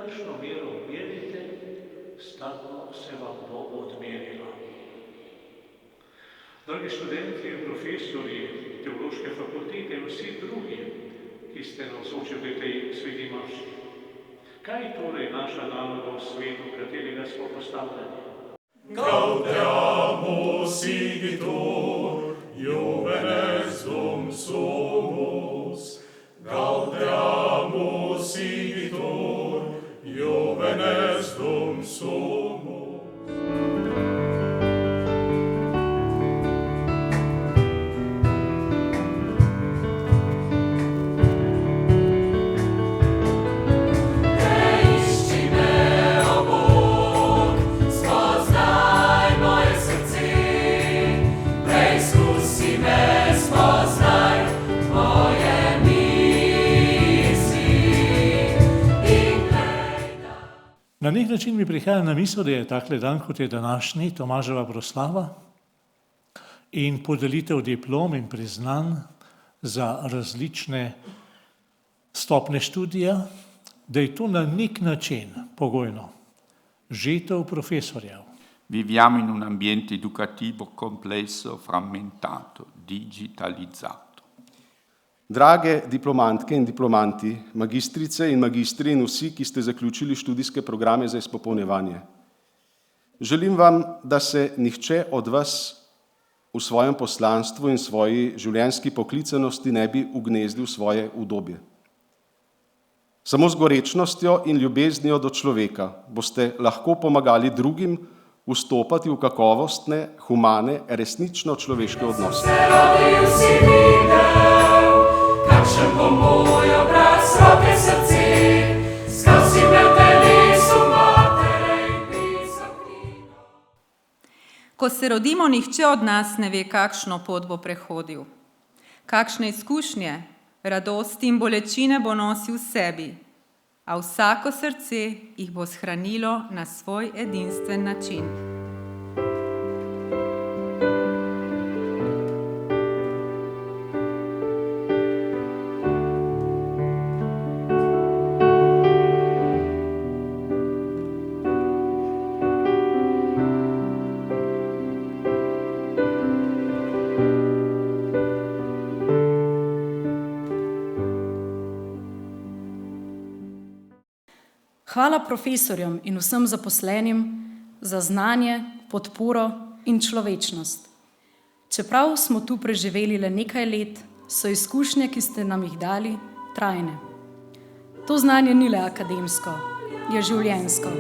kakšno mero merite, s tako se vam bo odmerila. Dragi študenti in profesorji Teološke fakultete in vsi drugi, ki ste navzoči v tej sveti maši. Kaj je torej naša naloga v svetu, v katerega smo postavljeni? Gaudeamus igitur, juvenes dum sumus. Gaudeamus igitur, juvenes dum sumus. Na nek način mi prihaja na misel, da je takle dan, kot je današnji, Tomaževa proslava in podelitev diplom in priznanj za različne stopnje študija, da je to na nek način pogojno žetev profesorjev. Viviamo in un ambiente educativo complesso, frammentato, digitalizzato. Drage diplomantke in diplomanti, magistrice in magistri in vsi, ki ste zaključili študijske programe za izpopolnjevanje. Želim vam, da se nihče od vas v svojem poslanstvu in svoji življenjski poklicanosti ne bi ugnezdil svoje udobje. Samo z gorečnostjo in ljubeznijo do človeka boste lahko pomagali drugim vstopati v kakovostne, humane, resnično človeške odnose. Kakšen bo moj obraz, roke, srce, skozi me v telesu matere in pisal knjigo. Ko se rodimo, nihče od nas ne ve, kakšno pot bo prehodil. Kakšne izkušnje, radosti in bolečine bo nosil v sebi, a vsako srce jih bo shranilo na svoj edinstven način. Hvala profesorjem in vsem zaposlenim za znanje, podporo in človečnost. Čeprav smo tu preživeli le nekaj let, so izkušnje, ki ste nam jih dali, trajne. To znanje ni le akademsko, je življenjsko.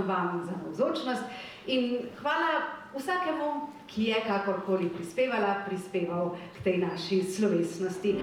Vam za navzočnost in hvala vsakemu, ki je kakorkoli prispeval k tej naši slovesnosti.